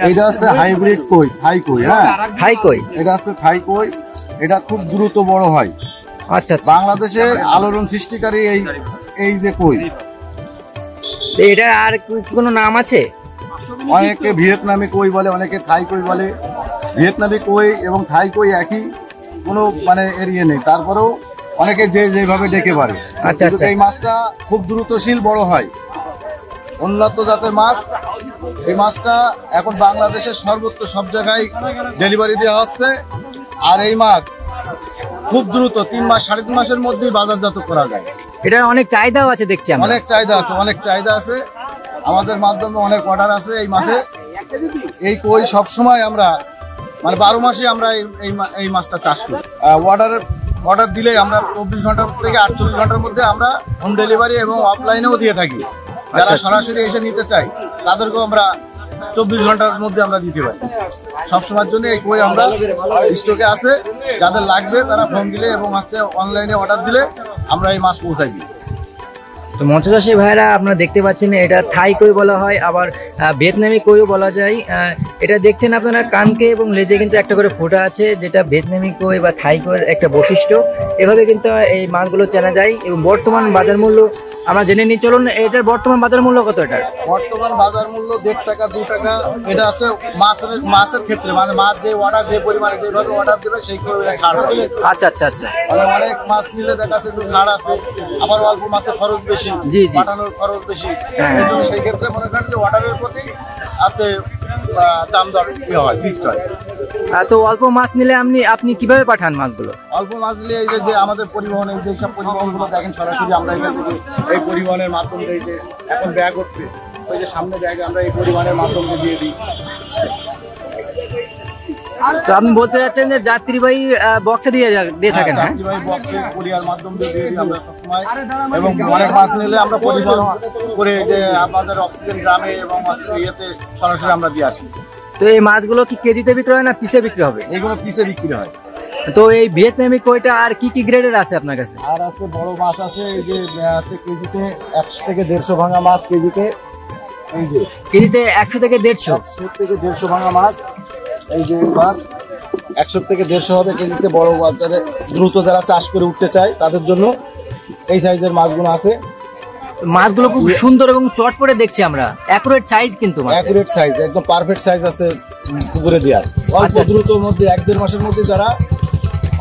এটা হচ্ছে হাইব্রিড কই, থাই কই। হ্যাঁ, থাই কই, এটা হচ্ছে থাই কই। এটা খুব দ্রুত বড় হয়। আচ্ছা, বাংলাদেশের আলোড়ন সৃষ্টিকারী এই যে কই। এটা আর কোনো নাম আছে? অনেকে ভিয়েতনামি কই বলে, অনেকে থাই কই বলে। ভিয়েতনামি কই এবং থাই কই একই, কোনো মানে এরিয়া নেই। তারপরেও অনেকে যেভাবে ডেকে পারে। আচ্ছা, এই মাছটা খুব দ্রুতশীল বড় হয়, উন্নত জাতের মাছ। এই মাছটা এখন বাংলাদেশের সর্বত্র সব জায়গায় ডেলিভারি দেওয়া হচ্ছে। আর এই মাছ খুব দ্রুত 3 মাস 3.5 মাসের মধ্যেই বাজারজাত করা যায়। এটার অনেক চাহিদাও আছে দেখছি আমরা। অনেক চাহিদা আছে, অনেক চাহিদা আছে। আমাদের মাধ্যমে অনেক অর্ডার আছে এই মাছে। এই কই সবসময় আমরা মানে 12 মাসে আমরা এই মাছটা চাষ করি। অর্ডার দিলেই আমরা 24 ঘন্টার থেকে 48 ঘন্টার মধ্যে আমরা হোম ডেলিভারি এবং অফলাইনেও দিয়ে থাকি। যারা সরাসরি এসে নিতে চাই তাদেরকেও আমরা 24 ঘন্টার মধ্যে আমরা দিতে পারি। সবসময়ের জন্য এই কই আমরা স্টকে আছে। যাদের লাগবে তারা ফোন দিলে এবং অনলাইনে অর্ডার দিলে আমরা এই মাছ পৌঁছাই দিই। তো মৎস্যচাষী ভাইরা আপনারা দেখতে পাচ্ছেন, এটা থাই কই বলা হয়, আবার ভিয়েতনামি কইও বলা যায়। এটা দেখছেন আপনারা, কানকে এবং লেজে কিন্তু একটা করে ফোঁটা আছে, যেটা ভিয়েতনামি কই বা থাই কইয়ের একটা বৈশিষ্ট্য। এভাবে কিন্তু এই মাছগুলো চেনা যায়। এবং বর্তমান বাজার মূল্য আমরা জেনে নিই, চলুন। এটার বর্তমান বাজার মূল্য কত? এটার বর্তমান বাজার মূল্য 1.5 টাকা 2 টাকা। এটা হচ্ছে মাছের ক্ষেত্রে, মানে মাছ যে অর্ডার, যে পরিমাণে যেভাবে অর্ডার দেবে সেই পরিমাণে ছাড় হবে। আচ্ছা আচ্ছা আচ্ছা। মানে অনেক মাছ নিলে দেখা যাচ্ছে একটু ছাড় আছে, আবার অল্প মাছের খরচ বেশি, পাঠানোর খরচ বেশি। সেই ক্ষেত্রে মনে করেন যে অর্ডারের প্রতি আছে দাম দর হয়, ফিক্সড হয়। তো অল্প মাছ নিলে আপনি কিভাবে পাঠান মাছগুলো? অল্প মাছ নিলে এই যে আমাদের পরিবহনের যেসব পরিবহনগুলো দেখেন, সরাসরি আমরা এখান থেকে এই পরিবহনের মাধ্যমে এই যে এখন ব্যাগ উঠবে, ওই যে সামনে ব্যাগে আমরা এই পরিবহনের মাধ্যমে দিয়ে দিই। তো আপনি বলতে যাচ্ছেন যে যাত্রীবাহী বক্সে দিয়ে থাকেন? যাত্রীবাহী বক্সে কুরিয়ার মাধ্যম দিয়ে দিই আমরা সবসময়। এবং অনেক মাছ নিলে আমরা পরিবহন করে যে আমাদের অক্সিজেন গ্রামে এবং ইয়েতে সরাসরি আমরা দিয়ে আসি। তো এই মাছগুলো কি কেজিতে বিক্রি হয় না পিসে বিক্রি হবে? এইগুলো পিসে বিক্রি হয়। তো এই ভিয়েতনামি কইটা আর কি গ্রেডের আছে আপনার কাছে? আর আছে বড় মাছ আছে, এই যে আছে কেজিতে 100 থেকে 150 ভাঙা মাছ কেজিতে। এই যে কেজিতে 100 থেকে 150 ভাঙা মাছ। এই যে মাছ 100 থেকে 150 হবে কেজিতে। বড় বাজারে দ্রুত যারা চাষ করে উঠতে চায় তাদের জন্য এই সাইজের মাছগুলো আছে। মাছগুলো খুব সুন্দর এবং চটপটে দেখছি আমরা। অ্যাকুরেট সাইজ, কিন্তু অ্যাকুরেট সাইজ, একদম পারফেক্ট সাইজ আছে পুকুরে দেওয়ার। অল্প দ্রুত মধ্যে 1-1.5 মাসের মধ্যে যারা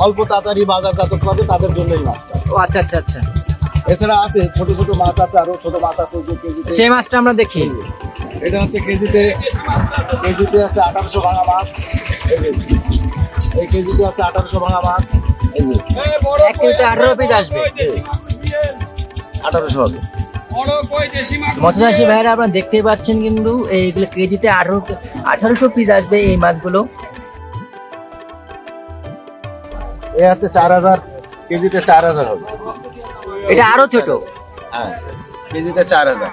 অল্প তাড়াতাড়ি বাজারজাত করবে তাদের জন্য এই মাছটা। ও আচ্ছা আচ্ছা আচ্ছা। এছাড়া আছে ছোট ছোট মাছ আছে, আরো ছোট মাছ আছে যে কেজিতে। সেই মাছটা আমরা দেখি। এটা হচ্ছে কেজিতে আছে 1800 ভাঙা মাছ। এই কেজিতে আছে 1800 ভাঙা মাছ। এই যে 1 কেজিতে 18 পিস আসবে। 1800 হবে। মৎস্যচাষী ভাইরা আপনারা দেখতেই পাচ্ছেন, কিন্তু এইগুলো কেজিতে 1800 পিস আসবে এই মাছগুলো। এ হচ্ছে 4000, কেজিতে 4000 হবে। এটা আরো ছোট। হ্যাঁ, কেজিতে 4000।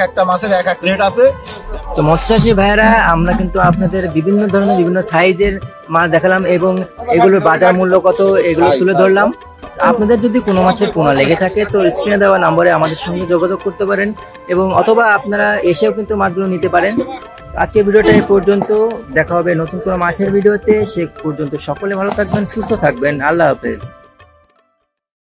একটা মাছের এক রেট আছে। তো মৎস্যচাষী ভাইরা আমরা কিন্তু আপনাদের বিভিন্ন ধরনের বিভিন্ন সাইজের মাছ দেখালাম এবং এগুলোর বাজার মূল্য কত এগুলো তুলে ধরলাম। আপনাদের যদি কোনো মাছের পোনা লেগে থাকে তো স্ক্রিনে দেওয়া নম্বরে আমাদের সঙ্গে যোগাযোগ করতে পারেন, এবং অথবা আপনারা এসেও কিন্তু মাছগুলো নিতে পারেন। আজকের ভিডিওটা এই পর্যন্ত। দেখা হবে নতুন কোনো মাছের ভিডিওতে। সে পর্যন্ত সকলে ভালো থাকবেন, সুস্থ থাকবেন। আল্লাহ হাফেজ।